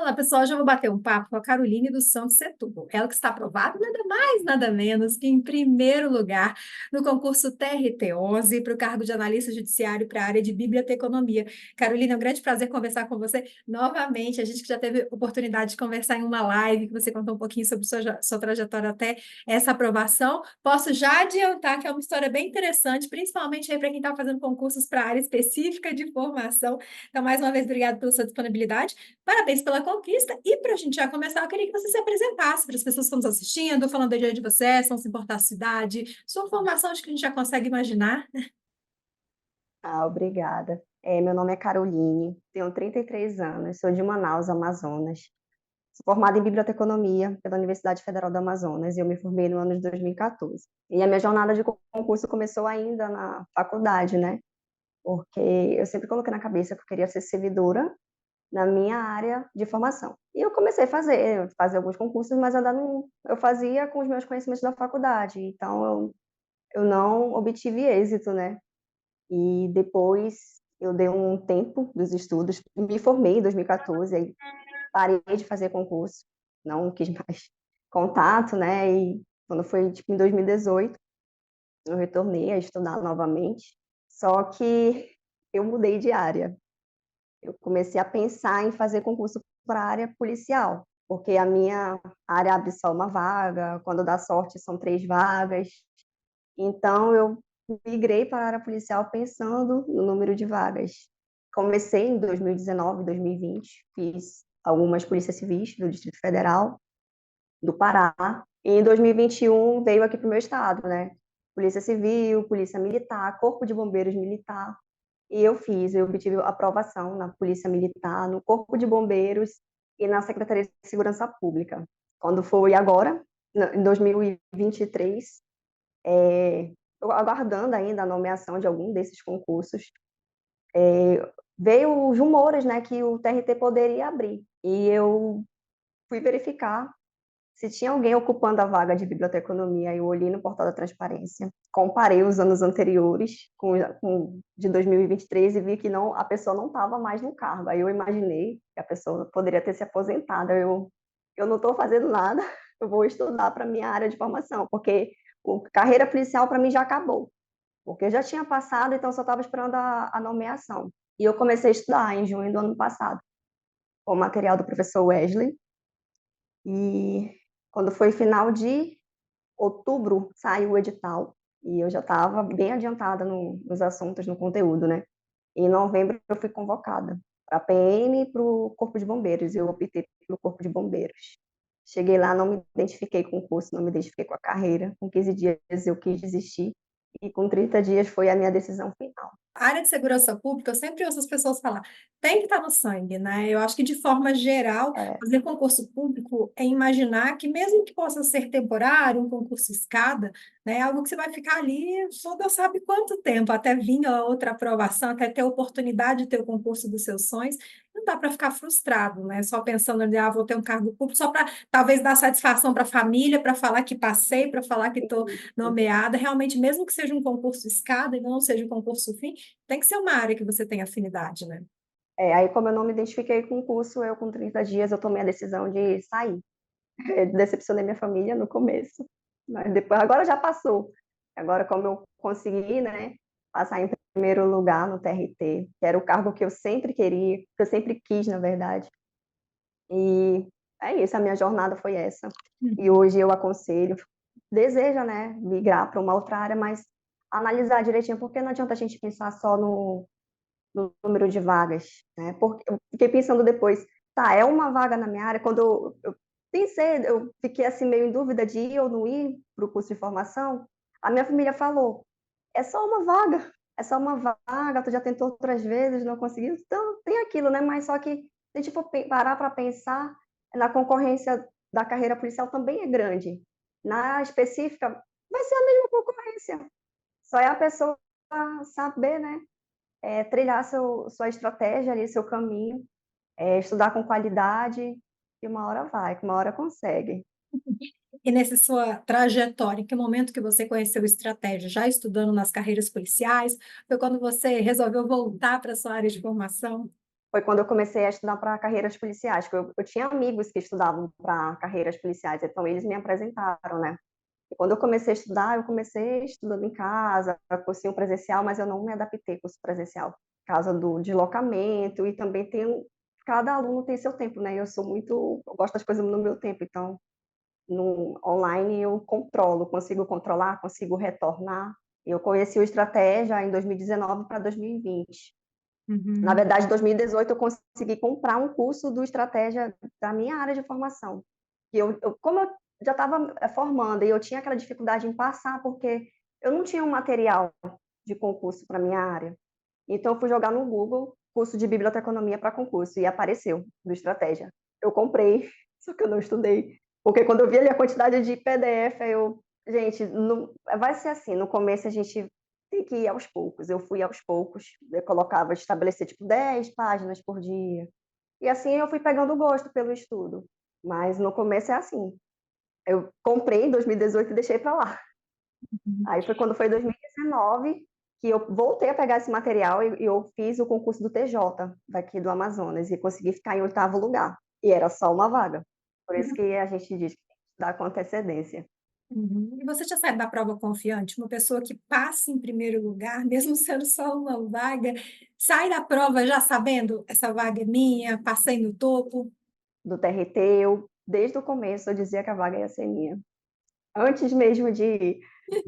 Fala, pessoal, hoje eu vou bater um papo com a Caroline do Santos Setúbal. Ela que está aprovada nada mais, nada menos que em primeiro lugar no concurso TRT-11 para o cargo de analista judiciário para a área de biblioteconomia. Caroline, é um grande prazer conversar com você novamente. A gente que já teve oportunidade de conversar em uma live, que você contou um pouquinho sobre sua trajetória até essa aprovação. Posso já adiantar que é uma história bem interessante, principalmente aí para quem está fazendo concursos para a área específica de formação. Então, mais uma vez, obrigada pela sua disponibilidade. Parabéns pela conquista. E para a gente já começar, eu queria que você se apresentasse para as pessoas que estão nos assistindo, falando de onde você é, se não se importar a cidade, sua formação, acho que a gente já consegue imaginar. Obrigada. Meu nome é Caroline, tenho 33 anos, sou de Manaus, Amazonas. Sou formada em biblioteconomia pela Universidade Federal do Amazonas e eu me formei no ano de 2014. E a minha jornada de concurso começou ainda na faculdade, né? Porque eu sempre coloquei na cabeça que eu queria ser servidora na minha área de formação. E eu comecei a fazer alguns concursos, mas ainda não, eu fazia com os meus conhecimentos da faculdade, então eu não obtive êxito, né? E depois eu dei um tempo dos estudos, me formei em 2014, aí parei de fazer concurso, não quis mais contato, né? E quando foi tipo em 2018, eu retornei a estudar novamente. Só que eu mudei de área. Eu comecei a pensar em fazer concurso para a área policial, porque a minha área abre só uma vaga, quando dá sorte são 3 vagas. Então, eu migrei para a área policial pensando no número de vagas. Comecei em 2019, 2020, fiz algumas polícias civis do Distrito Federal, do Pará, e em 2021 veio aqui para o meu estado, né? Polícia Civil, Polícia Militar, Corpo de Bombeiros Militar, e eu obtive aprovação na Polícia Militar, no Corpo de Bombeiros e na Secretaria de Segurança Pública. Quando foi agora, em 2023, eu aguardando ainda a nomeação de algum desses concursos, veio os rumores, né, que o TRT poderia abrir. E eu fui verificar se tinha alguém ocupando a vaga de biblioteconomia. Eu olhei no portal da transparência, comparei os anos anteriores com de 2023 e vi que não, a pessoa não estava mais no cargo. Aí eu imaginei que a pessoa poderia ter se aposentado. Eu não estou fazendo nada, eu vou estudar para minha área de formação, porque a carreira policial para mim já acabou, porque eu já tinha passado, então só estava esperando a nomeação. E eu comecei a estudar em junho do ano passado, com o material do professor Wesley, e quando foi final de outubro, saiu o edital, e eu já estava bem adiantada nos assuntos, no conteúdo, né? Em novembro eu fui convocada para a PM e para o Corpo de Bombeiros, eu optei pelo Corpo de Bombeiros. Cheguei lá, não me identifiquei com o curso, não me identifiquei com a carreira. Com 15 dias eu quis desistir, e com 30 dias foi a minha decisão final. A área de segurança pública, eu sempre ouço as pessoas falar, tem que estar no sangue, né? Eu acho que, de forma geral, É, fazer concurso público é imaginar que, mesmo que possa ser temporário, um concurso escada, né, é algo que você vai ficar ali, só Deus sabe quanto tempo, até vir a outra aprovação, até ter a oportunidade de ter o concurso dos seus sonhos. Não dá para ficar frustrado, né? Só pensando em, vou ter um cargo público, só para talvez dar satisfação para a família, para falar que passei, para falar que estou nomeada. Realmente, mesmo que seja um concurso escada e não seja um concurso fim, tem que ser uma área que você tem afinidade, né? aí como eu não me identifiquei com o curso, eu com 30 dias eu tomei a decisão de sair. Decepcionei minha família no começo, mas depois, agora já passou. Agora, como eu consegui, né, passar em primeiro lugar no TRT, que era o cargo que eu sempre queria, que eu sempre quis, na verdade. E é isso, a minha jornada foi essa. E Uhum. hoje eu aconselho, deseja, né, migrar para uma outra área, mas analisar direitinho, porque não adianta a gente pensar só no número de vagas, né? Porque eu fiquei pensando depois, tá, é uma vaga na minha área. Quando eu pensei, eu fiquei assim meio em dúvida de ir ou não ir para o curso de formação. A minha família falou, é só uma vaga, é só uma vaga, tu já tentou outras vezes, não conseguiu. Então tem aquilo, né? Mas só que se a gente for parar para pensar, na concorrência da carreira policial também é grande. Na específica, vai ser a mesma concorrência. Só é a pessoa saber, né, trilhar sua estratégia ali, seu caminho, estudar com qualidade, e uma hora vai, que uma hora consegue. E nessa sua trajetória, em que momento que você conheceu estratégia? Já estudando nas carreiras policiais? Foi quando você resolveu voltar para a sua área de formação? foi quando eu comecei a estudar para carreiras policiais, porque eu tinha amigos que estudavam para carreiras policiais, então eles me apresentaram, né. E quando eu comecei estudando em casa, cursinho presencial, mas eu não me adaptei ao curso presencial, por causa do deslocamento e também cada aluno tem seu tempo, né, eu gosto das coisas no meu tempo, então no online eu consigo controlar, consigo retornar. Eu conheci o Estratégia em 2019 para 2020. Na Uhum, verdade, em 2018 eu consegui comprar um curso do Estratégia da minha área de formação. E como eu já estava formando e eu tinha aquela dificuldade em passar, porque eu não tinha um material de concurso para minha área. Então eu fui jogar no Google curso de biblioteconomia para concurso e apareceu do Estratégia. Eu comprei, só que eu não estudei, porque quando eu vi ali a quantidade de PDF, gente, não, vai ser assim, no começo a gente tem que ir aos poucos. Eu fui aos poucos, eu colocava, estabelecer tipo 10 páginas por dia. E assim eu fui pegando gosto pelo estudo. Mas no começo é assim. Eu comprei em 2018 e deixei para lá. uhum. Aí foi quando foi 2019 que eu voltei a pegar esse material e eu fiz o concurso do TJ daqui do Amazonas e consegui ficar em oitavo lugar. E era só uma vaga. Por isso que a gente diz que tem que estudar com antecedência. Uhum. E você já sai da prova confiante? Uma pessoa que passa em primeiro lugar, mesmo sendo só uma vaga, sai da prova já sabendo, essa vaga é minha, passei no topo? Do TRT, desde o começo, eu dizia que a vaga ia ser minha. Antes mesmo de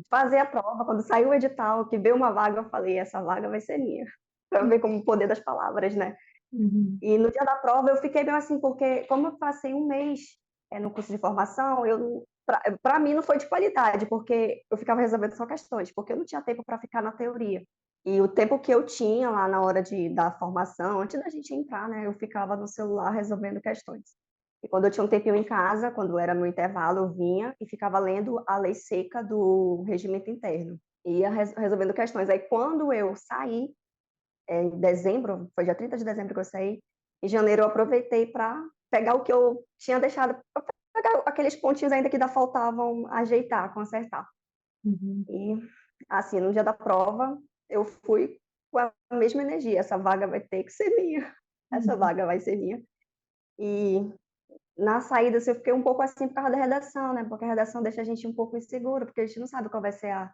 fazer a prova, quando saiu o edital, que veio uma vaga, eu falei: "Essa vaga vai ser minha", para ver como o poder das palavras, né. Uhum, E no dia da prova eu fiquei meio assim, porque como eu passei um mês, no curso de formação, eu não pra mim não foi de qualidade, porque eu ficava resolvendo só questões, porque eu não tinha tempo para ficar na teoria. E o tempo que eu tinha lá na hora da formação, antes da gente entrar, né, eu ficava no celular resolvendo questões. E quando eu tinha um tempinho em casa, quando era meu intervalo, eu vinha e ficava lendo a lei seca do regimento interno, e ia resolvendo questões. Aí quando eu saí, em dezembro, foi dia 30 de dezembro que eu saí, em janeiro eu aproveitei para pegar o que eu tinha deixado, pra pegar aqueles pontinhos ainda que ainda faltavam ajeitar, consertar. uhum, E, assim, no dia da prova, eu fui com a mesma energia: "Essa vaga vai ter que ser minha, essa uhum, vaga vai ser minha". E na saída, assim, eu fiquei um pouco assim por causa da redação, né, porque a redação deixa a gente um pouco inseguro, porque a gente não sabe qual vai ser a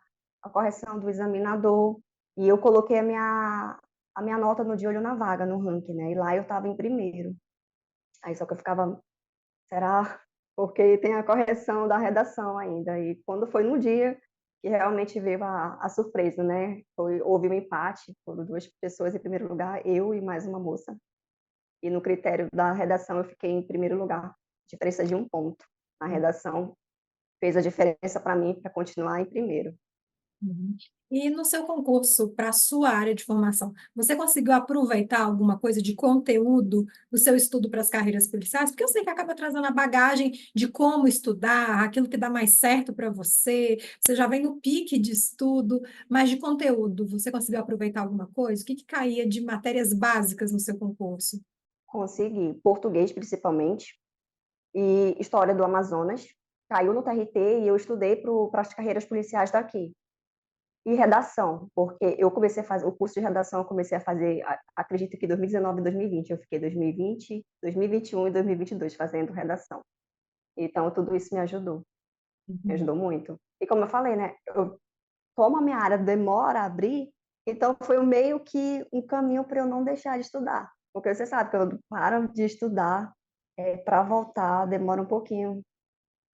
correção do examinador. E eu coloquei a minha nota no de olho na vaga, no ranking, né, e lá eu estava em primeiro. Aí só que eu ficava: "Será?", porque tem a correção da redação ainda. E quando foi no dia que realmente veio a surpresa, né, houve um empate, foram 2 pessoas em primeiro lugar, eu e mais uma moça. E no critério da redação eu fiquei em primeiro lugar, diferença de um ponto. A redação fez a diferença para mim para continuar em primeiro. uhum. E no seu concurso para a sua área de formação, você conseguiu aproveitar alguma coisa de conteúdo do seu estudo para as carreiras policiais? Porque eu sei que acaba trazendo a bagagem de como estudar, aquilo que dá mais certo para você, você já vem no pique de estudo, mas de conteúdo, você conseguiu aproveitar alguma coisa? O que que caía de matérias básicas no seu concurso? Consegui, português principalmente, e história do Amazonas, caiu no TRT e eu estudei para as carreiras policiais daqui. E redação, porque eu comecei a fazer o curso de redação, eu comecei a fazer, acredito que 2019 e 2020, eu fiquei 2020, 2021 e 2022 fazendo redação. Então tudo isso me Uhum, ajudou muito. E como eu falei, né, como a minha área demora a abrir, então foi meio que um caminho para eu não deixar de estudar, porque você sabe, quando paro de estudar, para voltar demora um pouquinho,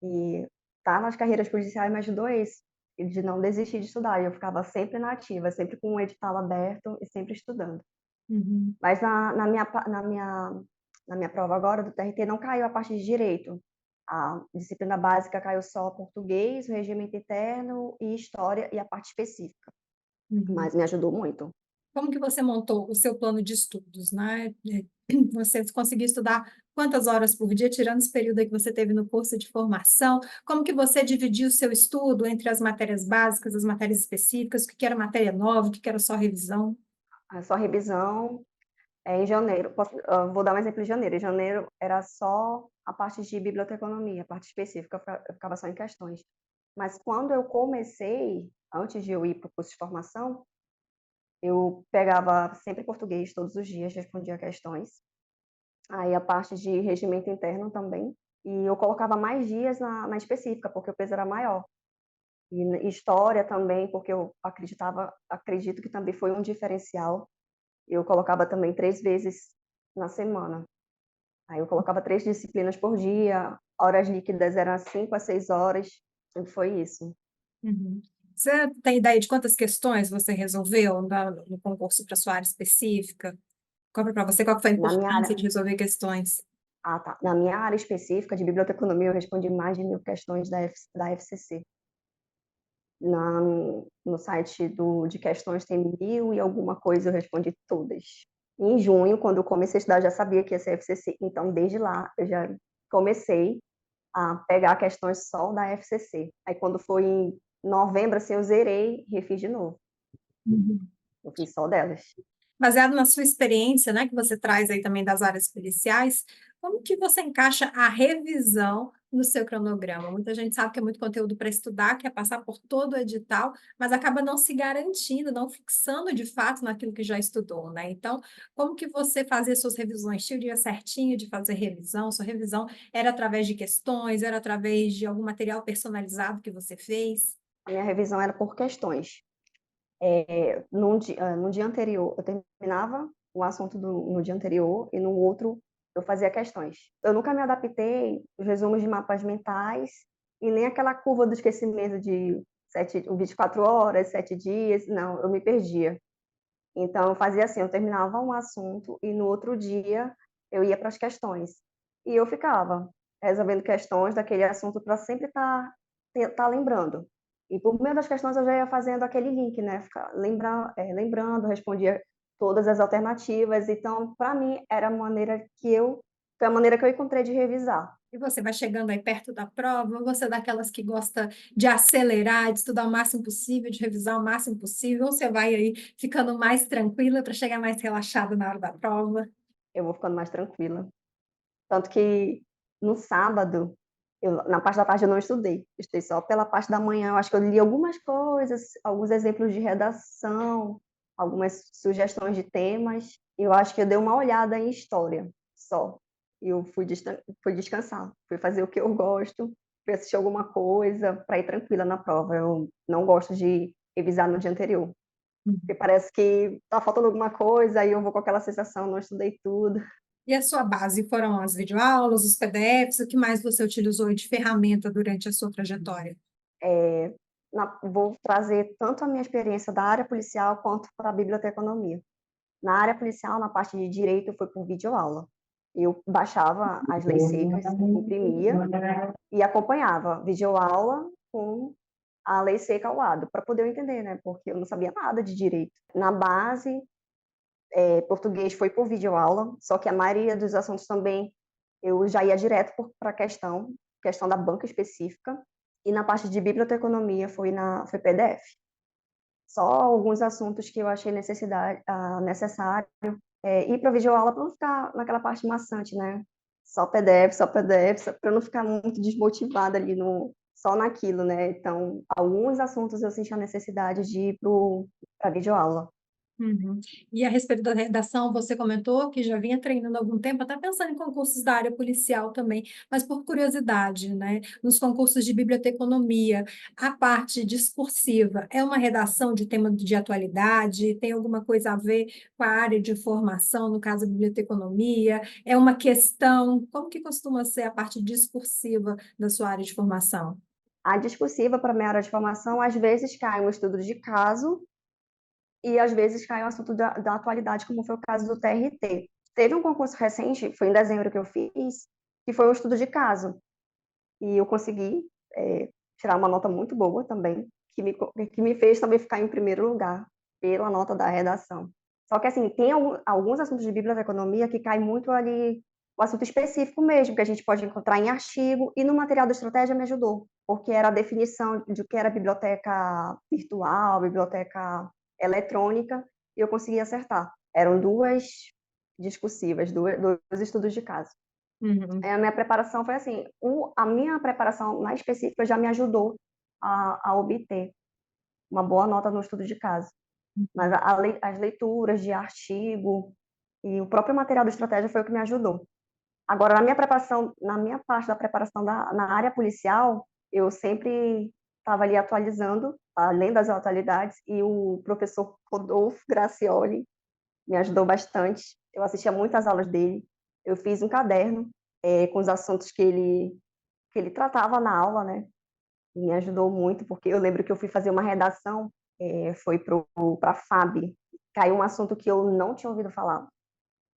e estar nas carreiras policiais me ajudou isso, e de não desistir de estudar, e eu ficava sempre na ativa, sempre com o edital aberto e sempre estudando. uhum, Mas na minha prova agora do TRT não caiu a parte de direito, a disciplina básica caiu só português, o regimento interno e história e a parte específica. uhum. Mas me ajudou muito. Como que você montou o seu plano de estudos, né? Você conseguiu estudar quantas horas por dia, tirando esse período aí que você teve no curso de formação? Como que você dividiu o seu estudo entre as matérias básicas, as matérias específicas, o que que era matéria nova, o que que era só revisão? A só revisão é em janeiro. Vou dar um exemplo de janeiro. Em janeiro era só a parte de biblioteconomia, a parte específica, eu ficava só em questões. Mas quando eu comecei, antes de eu ir para o curso de formação, Eu pegava sempre português todos os dias, respondia questões. Aí a parte de regimento interno também. E eu colocava mais dias na específica, porque o peso era maior. E história também, porque eu acredito que também foi um diferencial. Eu colocava também 3 vezes na semana. Aí eu colocava 3 disciplinas por dia, horas líquidas eram 5 a 6 horas, e foi isso. Uhum. Você tem ideia de quantas questões você resolveu no concurso para sua área específica? Para você, qual que foi a Na minha importância área de resolver questões? tá. Na minha área específica de biblioteconomia, eu respondi mais de 1000 questões da FCC. Na no site de questões tem 1000 e alguma coisa, eu respondi todas. Em junho, quando eu comecei a estudar, eu já sabia que ia ser FCC, então desde lá eu já comecei a pegar questões só da FCC. Aí quando foi em novembro, assim, eu zerei e refiz de novo. Uhum. Eu fiz só delas. Baseado na sua experiência, né, que você traz aí também das áreas policiais, como que você encaixa a revisão no seu cronograma? Muita gente sabe que é muito conteúdo para estudar, quer passar por todo o edital, mas acaba não se garantindo, não fixando de fato naquilo que já estudou, né? Então, como que você fazia suas revisões? Tinha o dia certinho de fazer revisão? Sua revisão era através de questões, era através de algum material personalizado que você fez? A minha revisão era por questões. No dia anterior, eu terminava o assunto no dia anterior e no outro eu fazia questões. Eu nunca me adaptei os resumos de mapas mentais e nem aquela curva do esquecimento de 24 horas, 7 dias, não, eu me perdia. Então eu fazia assim, eu terminava um assunto e no outro dia eu ia para as questões. E eu ficava resolvendo questões daquele assunto para sempre estar lembrando. E por meio das questões eu já ia fazendo aquele link, né? Lembrando, respondia todas as alternativas. Então, para mim, foi a maneira que eu encontrei de revisar. E você vai chegando aí perto da prova, ou você é daquelas que gosta de acelerar, de estudar o máximo possível, de revisar o máximo possível, ou você vai aí ficando mais tranquila para chegar mais relaxada na hora da prova? Eu vou ficando mais tranquila. Tanto que no sábado, na parte da tarde eu não estudei, estudei só pela parte da manhã. Eu acho que eu li algumas coisas, alguns exemplos de redação, algumas sugestões de temas. Eu acho que eu dei uma olhada em história só. E eu fui descansar, fui fazer o que eu gosto, fui assistir alguma coisa para ir tranquila na prova. Eu não gosto de revisar no dia anterior, porque parece que tá faltando alguma coisa, aí eu vou com aquela sensação, não estudei tudo. E a sua base foram as videoaulas, os PDFs, o que mais você utilizou de ferramenta durante a sua trajetória? É, vou trazer tanto a minha experiência da área policial quanto para a biblioteconomia. Na área policial, na parte de direito, foi por videoaula. Eu baixava as leis secas, imprimia e acompanhava videoaula com a lei seca ao lado, para poder eu entender, né? Porque eu não sabia nada de direito. Na base, português foi por videoaula, só que a maioria dos assuntos também eu já ia direto para a questão da banca específica, e na parte de biblioteconomia foi PDF. Só alguns assuntos que eu achei necessário ir para a videoaula para não ficar naquela parte maçante, né? Só PDF, para não ficar muito desmotivada ali só naquilo, né? Então, alguns assuntos eu senti a necessidade de ir para a videoaula. Uhum. E a respeito da redação, você comentou que já vinha treinando há algum tempo, até pensando em concursos da área policial também, mas por curiosidade, né? Nos concursos de biblioteconomia, a parte discursiva é uma redação de tema de atualidade? Tem alguma coisa a ver com a área de formação, no caso, a biblioteconomia? É uma questão? Como que costuma ser a parte discursiva da sua área de formação? A discursiva, para a minha área de formação, às vezes cai um estudo de caso e às vezes cai um assunto da atualidade, como foi o caso do TRT. Teve um concurso recente, foi em dezembro que eu fiz, que foi um estudo de caso. E eu consegui tirar uma nota muito boa também, que me fez também ficar em primeiro lugar, pela nota da redação. Só que, assim, tem alguns assuntos de biblioteconomia que cai muito ali, o assunto específico mesmo, que a gente pode encontrar em artigo, e no material da estratégia me ajudou, porque era a definição de o que era biblioteca virtual, biblioteca eletrônica, e eu consegui acertar. Eram duas discursivas, dois estudos de caso. Uhum. A minha preparação foi assim, a minha preparação mais específica já me ajudou a obter uma boa nota no estudo de caso. Mas as leituras de artigo e o próprio material de estratégia foi o que me ajudou. Agora, na minha parte da preparação na área policial, eu sempre estava ali atualizando, além das atualidades, e o professor Rodolfo Gracioli me ajudou bastante. Eu assistia muitas aulas dele, eu fiz um caderno com os assuntos que ele tratava na aula, né? E me ajudou muito, porque eu lembro que eu fui fazer uma redação, foi para a FAB, caiu um assunto que eu não tinha ouvido falar,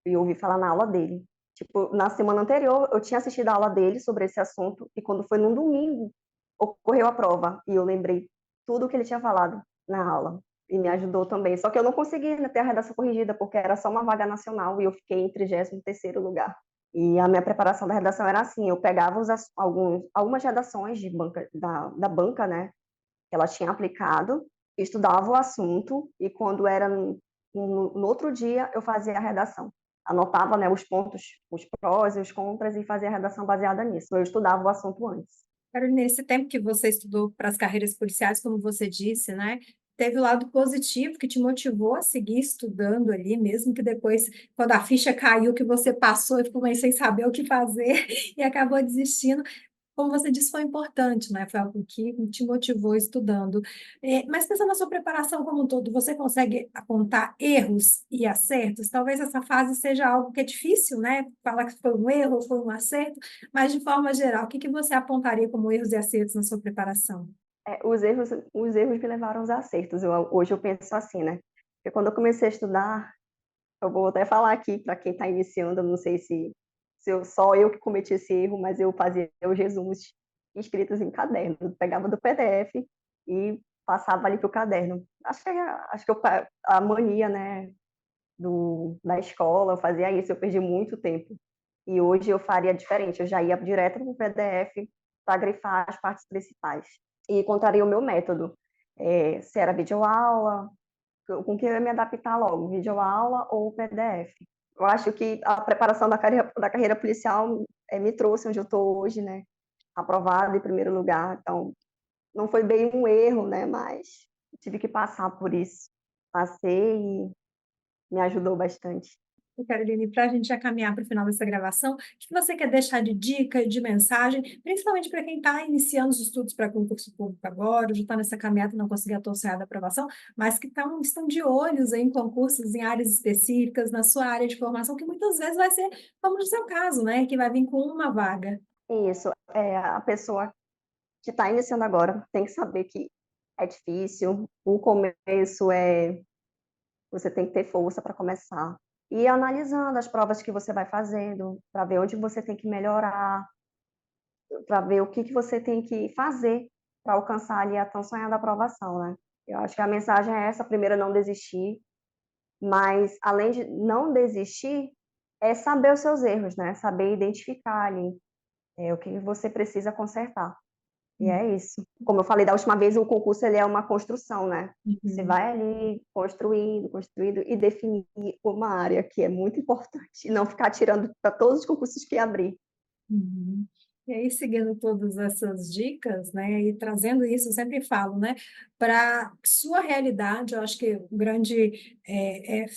e ouvi falar na aula dele. Tipo, na semana anterior, eu tinha assistido a aula dele sobre esse assunto, e quando foi num domingo, ocorreu a prova, e eu lembrei tudo o que ele tinha falado na aula, e me ajudou também. Só que eu não consegui, né, ter a redação corrigida, porque era só uma vaga nacional, e eu fiquei em 33º lugar. E a minha preparação da redação era assim, eu pegava algumas redações da banca, né, que ela tinha aplicado, estudava o assunto, e quando era no outro dia, eu fazia a redação. Anotava, né, os pontos, os prós e os contras, e fazia a redação baseada nisso. Eu estudava o assunto antes. Carolina, nesse tempo que você estudou para as carreiras policiais, como você disse, né? Teve o lado positivo que te motivou a seguir estudando ali, mesmo que depois, quando a ficha caiu, que você passou e ficou meio sem saber o que fazer e acabou desistindo. Como você disse, foi importante, né? Foi algo que te motivou estudando. Mas pensando na sua preparação como um todo, você consegue apontar erros e acertos? Talvez essa fase seja algo que é difícil, né? Falar que foi um erro, foi um acerto, mas de forma geral, o que que você apontaria como erros e acertos na sua preparação? Os erros me levaram aos acertos. Hoje eu penso assim, né? Porque quando eu comecei a estudar, eu vou até falar aqui para quem está iniciando, eu não sei se só eu que cometi esse erro, mas eu fazia os resumos escritos em caderno. Eu pegava do PDF e passava ali para o caderno. A mania, né, da escola, eu fazia isso, eu perdi muito tempo. E hoje eu faria diferente, eu já ia direto para o PDF para grifar as partes principais. E contaria o meu método, se era videoaula, com que eu ia me adaptar logo, videoaula ou PDF. Eu acho que a preparação da carreira policial me trouxe onde eu estou hoje, né? Aprovada em primeiro lugar, então não foi bem um erro, né? Mas tive que passar por isso. Passei e me ajudou bastante. E, Caroline, para a gente já caminhar para o final dessa gravação, o que você quer deixar de dica, de mensagem, principalmente para quem está iniciando os estudos para concurso público agora, já está nessa caminhada e não conseguiu a torcer da aprovação, mas que estão de olhos em concursos em áreas específicas, na sua área de formação, que muitas vezes vai ser, como no seu caso, né, que vai vir com uma vaga. Isso, a pessoa que está iniciando agora tem que saber que é difícil, o começo você tem que ter força para começar. E analisando as provas que você vai fazendo, para ver onde você tem que melhorar, para ver o que você tem que fazer para alcançar ali a tão sonhada aprovação, né? Eu acho que a mensagem é essa: primeiro, não desistir, mas além de não desistir, é saber os seus erros, né? Saber identificar ali o que você precisa consertar. E é isso. Como eu falei da última vez, o concurso ele é uma construção, né? Você Uhum. vai ali construindo, construindo e definir uma área que é muito importante, e não ficar tirando para todos os concursos que abrir. Uhum. E aí, seguindo todas essas dicas, né, e trazendo isso, eu sempre falo, né, para sua realidade, eu acho que o grande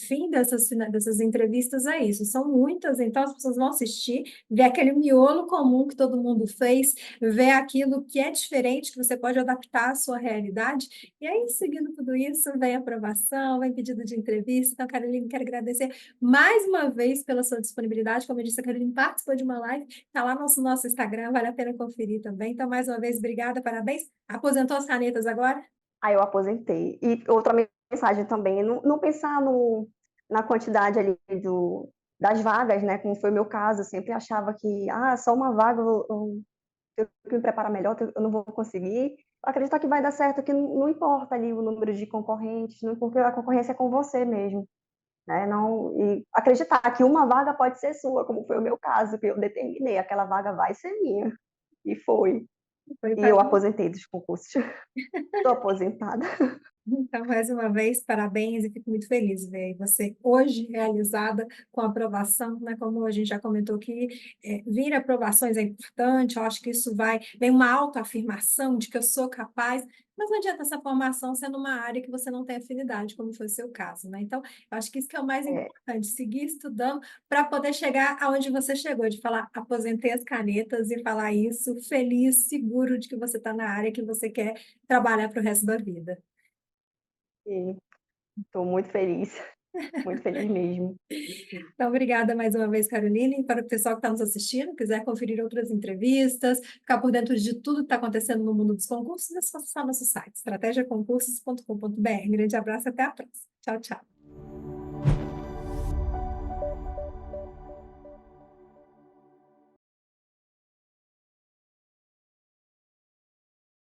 fim dessas entrevistas é isso, são muitas, então as pessoas vão assistir, ver aquele miolo comum que todo mundo fez, ver aquilo que é diferente, que você pode adaptar à sua realidade, e aí, seguindo tudo isso, vem aprovação, vem pedido de entrevista, então, Caroline, quero agradecer mais uma vez pela sua disponibilidade, como eu disse, a Caroline participou de uma live, está lá no nosso Instagram, vale a pena conferir também. Então, mais uma vez, obrigada, parabéns. Aposentou as canetas agora? Aí eu aposentei. E outra mensagem também, não pensar na quantidade ali das vagas, né? Como foi o meu caso, eu sempre achava que, só uma vaga, eu tenho que me preparar melhor, eu não vou conseguir. Acreditar que vai dar certo, que não importa ali o número de concorrentes, não porque a concorrência é com você mesmo, né? Não, e acreditar que uma vaga pode ser sua, como foi o meu caso, que eu determinei, aquela vaga vai ser minha. E foi. Foi E eu para aposentei dos concursos. Estou aposentada. Então, mais uma vez, parabéns e fico muito feliz de ver você hoje realizada com aprovação, né? Como a gente já comentou que vir aprovações é importante, eu acho que isso vem uma autoafirmação de que eu sou capaz, mas não adianta essa formação sendo uma área que você não tem afinidade, como foi o seu caso, né? Então, eu acho que isso que é o mais É, importante, seguir estudando para poder chegar aonde você chegou, de falar, aposentei as canetas e falar isso, feliz, seguro de que você está na área que você quer trabalhar para o resto da vida. e estou muito feliz mesmo. Então, obrigada mais uma vez, Caroline. Para o pessoal que está nos assistindo, quiser conferir outras entrevistas, ficar por dentro de tudo que está acontecendo no mundo dos concursos, é só acessar nosso site, estratégiaconcursos.com.br. Grande abraço e até a próxima. Tchau, tchau.